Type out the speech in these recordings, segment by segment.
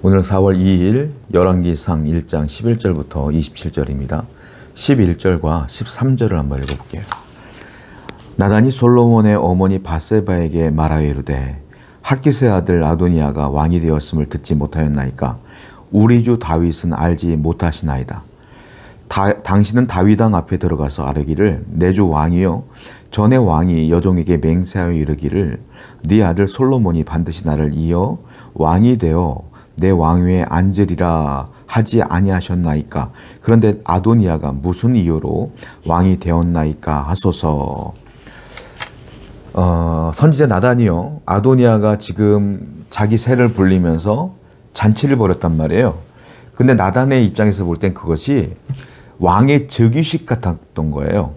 오늘 4월 2일 열왕기상 1장 11절부터 27절입니다. 11절과 13절을 한번 읽어볼게요. 나단이 솔로몬의 어머니 밧세바에게 말하여 이르되 핫기스의 아들 아도니아가 왕이 되었음을 듣지 못하였나이까 우리 주 다윗은 알지 못하시나이다. 당신은 다윗왕 앞에 들어가서 아뢰기를 내 주 왕이여 전에 왕이 여종에게 맹세하여 이르기를 네 아들 솔로몬이 반드시 나를 이어 왕이 되어 내 왕위에 앉으리라 하지 아니하셨나이까. 그런데 아도니아가 무슨 이유로 왕이 되었나이까 하소서. 선지자 나단이요, 아도니아가 지금 자기 새를 불리면서 잔치를 벌였단 말이에요. 근데 나단의 입장에서 볼 땐 그것이 왕의 즉위식 같았던 거예요.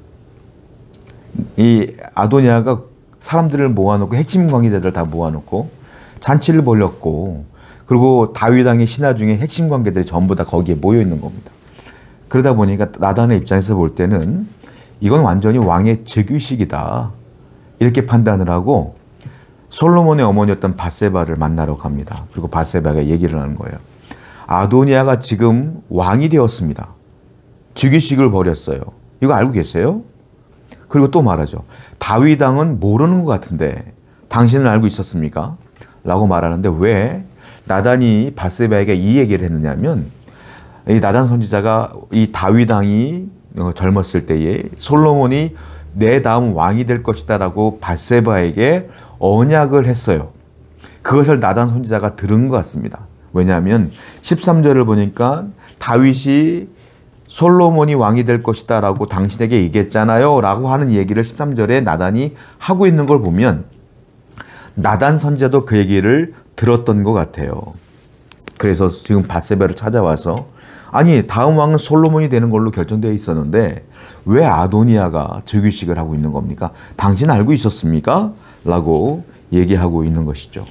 이 아도니아가 사람들을 모아놓고 핵심 관계자들 다 모아놓고 잔치를 벌였고, 그리고 다윗왕의 신하 중에 핵심 관계들이 전부 다 거기에 모여 있는 겁니다. 그러다 보니까 나단의 입장에서 볼 때는 이건 완전히 왕의 즉위식이다, 이렇게 판단을 하고 솔로몬의 어머니였던 밧세바를 만나러 갑니다. 그리고 밧세바가 얘기를 하는 거예요. 아도니아가 지금 왕이 되었습니다. 즉위식을 벌였어요. 이거 알고 계세요? 그리고 또 말하죠. 다윗왕은 모르는 것 같은데 당신은 알고 있었습니까? 라고 말하는데 왜 나단이 밧세바에게 이 얘기를 했느냐면, 이 나단 선지자가 이 다윗왕이 젊었을 때에 솔로몬이 내 다음 왕이 될 것이다 라고 밧세바에게 언약을 했어요. 그것을 나단 선지자가 들은 것 같습니다. 왜냐하면 13절을 보니까 다윗이 솔로몬이 왕이 될 것이다 라고 당신에게 얘기했잖아요 라고 하는 얘기를 13절에 나단이 하고 있는 걸 보면 나단 선지자도 그 얘기를 들었던 것 같아요. 그래서 지금 밧세바를 찾아와서 아니, 다음 왕은 솔로몬이 되는 걸로 결정되어 있었는데 왜 아도니아가 즉위식을 하고 있는 겁니까? 당신 알고 있었습니까? 라고 얘기하고 있는 것이죠.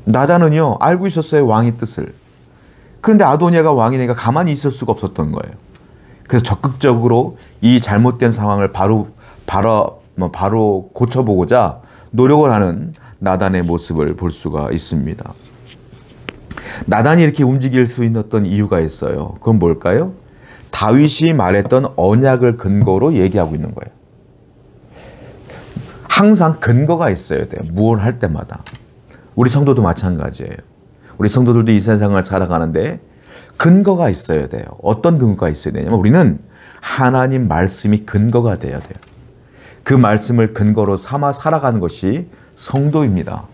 나단은요, 알고 있었어요, 왕의 뜻을. 그런데 아도니아가 왕이니까 가만히 있을 수가 없었던 거예요. 그래서 적극적으로 이 잘못된 상황을 바로 고쳐보고자 노력을 하는 나단의 모습을 볼 수가 있습니다. 나단이 이렇게 움직일 수 있었던 이유가 있어요. 그건 뭘까요? 다윗이 말했던 언약을 근거로 얘기하고 있는 거예요. 항상 근거가 있어야 돼요. 무엇을 할 때마다. 우리 성도도 마찬가지예요. 우리 성도들도 이 세상을 살아가는데 근거가 있어야 돼요. 어떤 근거가 있어야 되냐면 우리는 하나님 말씀이 근거가 돼야 돼요. 그 말씀을 근거로 삼아 살아가는 것이 성도입니다.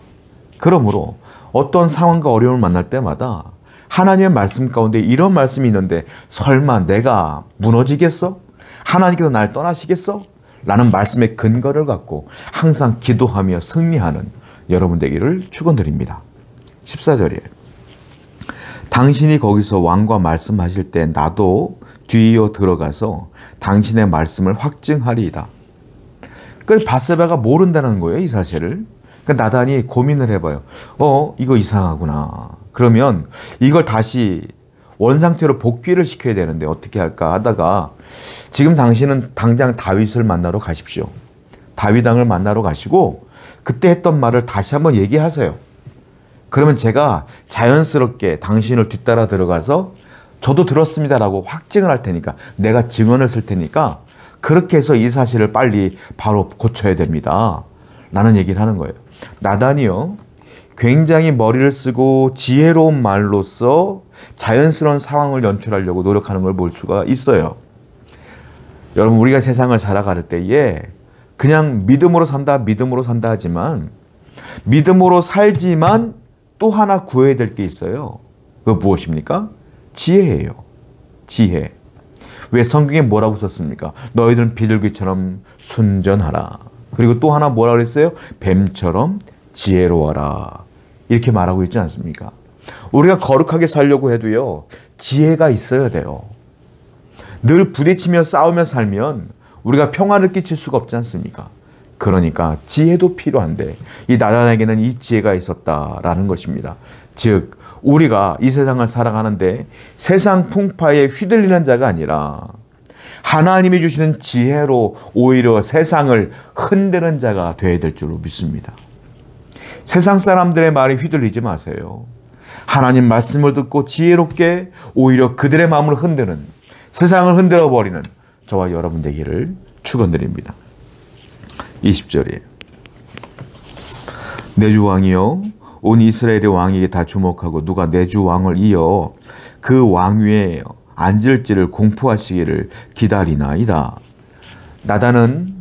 그러므로 어떤 상황과 어려움을 만날 때마다 하나님의 말씀 가운데 이런 말씀이 있는데 설마 내가 무너지겠어? 하나님께서 날 떠나시겠어? 라는 말씀의 근거를 갖고 항상 기도하며 승리하는 여러분 되기를 축원드립니다. 14절이에요. 당신이 거기서 왕과 말씀하실 때 나도 뒤이어 들어가서 당신의 말씀을 확증하리이다. 그러니까 밧세바가 모른다는 거예요, 이 사실을. 그러니까 나단이 고민을 해봐요. 이거 이상하구나. 그러면 이걸 다시 원상태로 복귀를 시켜야 되는데 어떻게 할까 하다가 지금 당신은 당장 다윗을 만나러 가십시오. 다윗왕을 만나러 가시고 그때 했던 말을 다시 한번 얘기하세요. 그러면 제가 자연스럽게 당신을 뒤따라 들어가서 저도 들었습니다라고 확증을 할 테니까, 내가 증언을 쓸 테니까 그렇게 해서 이 사실을 빨리 바로 고쳐야 됩니다. 라는 얘기를 하는 거예요. 나단이요, 굉장히 머리를 쓰고 지혜로운 말로써 자연스러운 상황을 연출하려고 노력하는 걸 볼 수가 있어요. 여러분, 우리가 세상을 살아갈 때에 그냥 믿음으로 산다 하지만 믿음으로 살지만 또 하나 구해야 될 게 있어요. 그거 무엇입니까? 지혜예요. 지혜. 왜 성경에 뭐라고 썼습니까? 너희들은 비둘기처럼 순전하라. 그리고 또 하나 뭐라고 그랬어요? 뱀처럼 지혜로워라. 이렇게 말하고 있지 않습니까? 우리가 거룩하게 살려고 해도요, 지혜가 있어야 돼요. 늘 부딪히며 싸우며 살면 우리가 평화를 끼칠 수가 없지 않습니까? 그러니까 지혜도 필요한데 이 나단에게는 이 지혜가 있었다라는 것입니다. 즉 우리가 이 세상을 살아가는데 세상 풍파에 휘둘리는 자가 아니라 하나님이 주시는 지혜로 오히려 세상을 흔드는 자가 되어야 될 줄로 믿습니다. 세상 사람들의 말에 휘둘리지 마세요. 하나님 말씀을 듣고 지혜롭게 오히려 그들의 마음을 흔드는, 세상을 흔들어 버리는 저와 여러분 되기를 축원드립니다. 20절이에요. 내 주 왕이여 온 이스라엘의 왕에게 다 주목하고 누가 내 주 왕을 이어 그 왕위에 앉을지를 공포하시기를 기다리나이다. 나단은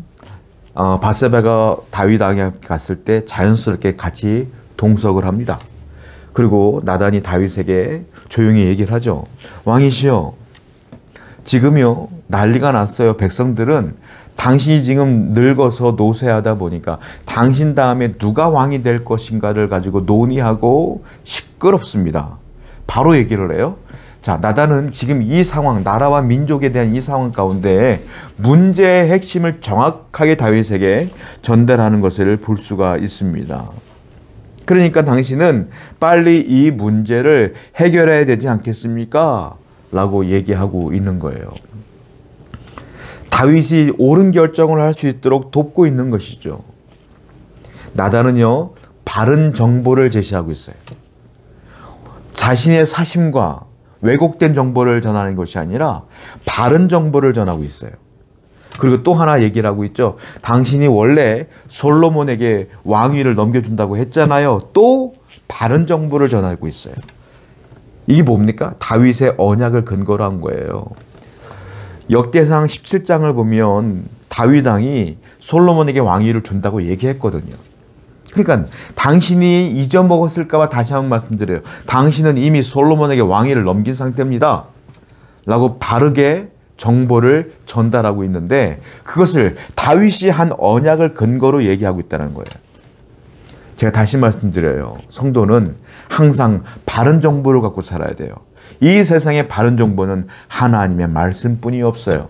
밧세바가 다윗 왕에 갔을 때 자연스럽게 같이 동석을 합니다. 그리고 나단이 다윗에게 조용히 얘기를 하죠. 왕이시여, 지금요 난리가 났어요. 백성들은 당신이 지금 늙어서 노쇠하다 보니까 당신 다음에 누가 왕이 될 것인가를 가지고 논의하고 시끄럽습니다. 바로 얘기를 해요. 자, 나단은 지금 이 상황, 나라와 민족에 대한 이 상황 가운데 문제의 핵심을 정확하게 다윗에게 전달하는 것을 볼 수가 있습니다. 그러니까 당신은 빨리 이 문제를 해결해야 되지 않겠습니까? 라고 얘기하고 있는 거예요. 다윗이 옳은 결정을 할 수 있도록 돕고 있는 것이죠. 나단은요, 바른 정보를 제시하고 있어요. 자신의 사심과 왜곡된 정보를 전하는 것이 아니라 바른 정보를 전하고 있어요. 그리고 또 하나 얘기를 하고 있죠. 당신이 원래 솔로몬에게 왕위를 넘겨준다고 했잖아요. 또 바른 정보를 전하고 있어요. 이게 뭡니까? 다윗의 언약을 근거로 한 거예요. 역대상 17장을 보면 다윗 왕이 솔로몬에게 왕위를 준다고 얘기했거든요. 그러니까 당신이 잊어먹었을까 봐 다시 한번 말씀드려요. 당신은 이미 솔로몬에게 왕위를 넘긴 상태입니다. 라고 바르게 정보를 전달하고 있는데 그것을 다윗이 한 언약을 근거로 얘기하고 있다는 거예요. 제가 다시 말씀드려요. 성도는 항상 바른 정보를 갖고 살아야 돼요. 이 세상의 바른 정보는 하나님의 말씀뿐이 없어요.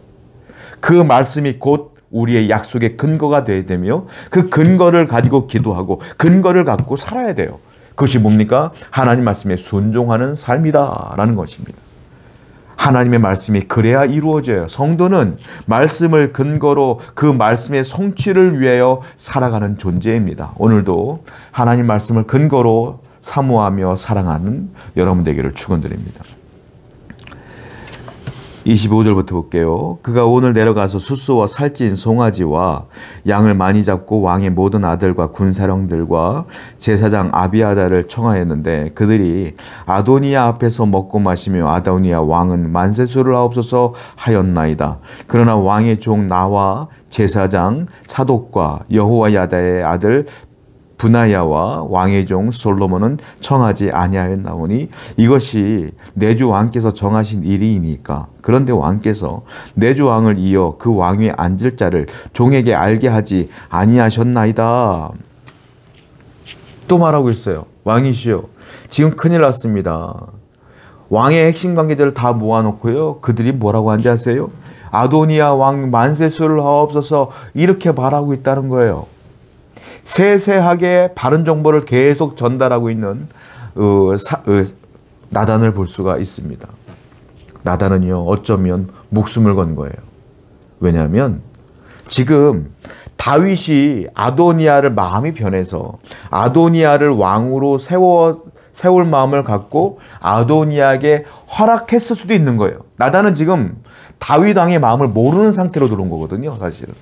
그 말씀이 곧 우리의 약속의 근거가 되어야 되며 그 근거를 가지고 기도하고 근거를 갖고 살아야 돼요. 그것이 뭡니까? 하나님 말씀에 순종하는 삶이다라는 것입니다. 하나님의 말씀이 그래야 이루어져요. 성도는 말씀을 근거로 그 말씀의 성취를 위하여 살아가는 존재입니다. 오늘도 하나님 말씀을 근거로 사모하며 사랑하는 여러분 되기를 축원드립니다. 25절부터 볼게요. 그가 오늘 내려가서 숫소와 살찐 송아지와 양을 많이 잡고 왕의 모든 아들과 군사령들과 제사장 아비아다를 청하였는데 그들이 아도니아 앞에서 먹고 마시며 아도니아 왕은 만세수를 하옵소서 하였나이다. 그러나 왕의 종 나와 제사장 사독과 여호야다의 아들 분하야와 왕의 종 솔로몬은 청하지 아니하였나오니 이것이 내 주 왕께서 정하신 일이니까. 그런데 왕께서 내 주 왕을 이어 그 왕위에 앉을 자를 종에게 알게 하지 아니하셨나이다. 또 말하고 있어요. 왕이시여, 지금 큰일 났습니다. 왕의 핵심 관계자를 다 모아놓고요. 그들이 뭐라고 하는지 아세요? 아도니아 왕 만세수를 하옵소서 이렇게 말하고 있다는 거예요. 세세하게 바른 정보를 계속 전달하고 있는 나단을 볼 수가 있습니다. 나단은요, 어쩌면 목숨을 건 거예요. 왜냐하면 지금 다윗이 아도니아를 마음이 변해서 아도니아를 왕으로 세울 마음을 갖고 아도니아에게 허락했을 수도 있는 거예요. 나단은 지금 다윗 왕의 마음을 모르는 상태로 들어온 거거든요, 사실은.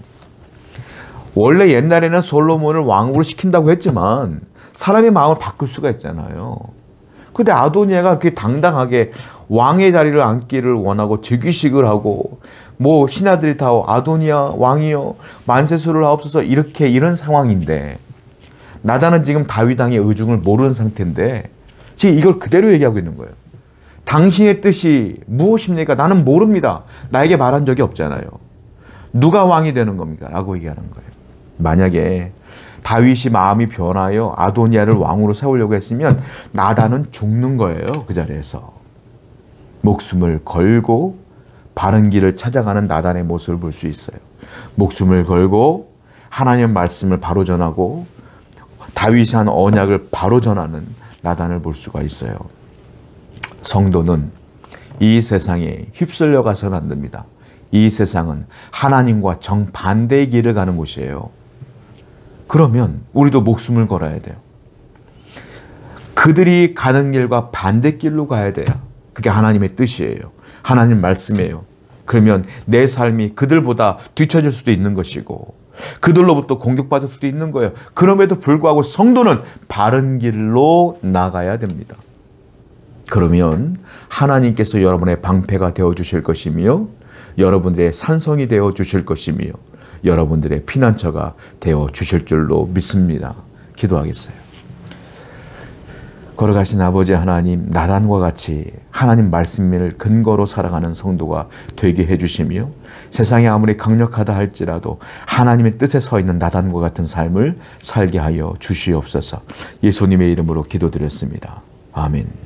원래 옛날에는 솔로몬을 왕으로 시킨다고 했지만 사람의 마음을 바꿀 수가 있잖아요. 근데 아도니아가 그렇게 당당하게 왕의 자리를 앉기를 원하고 즉위식을 하고 뭐 신하들이 다 아도니아 왕이여 만세수를 하옵소서 이런 상황인데 나단은 지금 다윗 왕의 의중을 모르는 상태인데 지금 이걸 그대로 얘기하고 있는 거예요. 당신의 뜻이 무엇입니까? 나는 모릅니다. 나에게 말한 적이 없잖아요. 누가 왕이 되는 겁니까? 라고 얘기하는 거예요. 만약에 다윗이 마음이 변하여 아도니아를 왕으로 세우려고 했으면 나단은 죽는 거예요. 그 자리에서. 목숨을 걸고 바른 길을 찾아가는 나단의 모습을 볼 수 있어요. 목숨을 걸고 하나님의 말씀을 바로 전하고 다윗이 한 언약을 바로 전하는 나단을 볼 수가 있어요. 성도는 이 세상에 휩쓸려 가서는 안 됩니다. 이 세상은 하나님과 정반대의 길을 가는 곳이에요. 그러면 우리도 목숨을 걸어야 돼요. 그 그들이 가는 길과 반대길로 가야 돼요. 그게 하나님의 뜻이에요. 하나님 말씀이에요. 그러면 내 삶이 그들보다 뒤처질 수도 있는 것이고 그들로부터 공격받을 수도 있는 거예요. 그럼에도 불구하고 성도는 바른 길로 나가야 됩니다. 그러면 하나님께서 여러분의 방패가 되어주실 것이며 여러분들의 산성이 되어주실 것이며 여러분들의 피난처가 되어주실 줄로 믿습니다. 기도하겠어요. 걸어가신 아버지 하나님, 나단과 같이 하나님 말씀을 근거로 살아가는 성도가 되게 해주시며 세상이 아무리 강력하다 할지라도 하나님의 뜻에 서 있는 나단과 같은 삶을 살게 하여 주시옵소서. 예수님의 이름으로 기도드렸습니다. 아멘.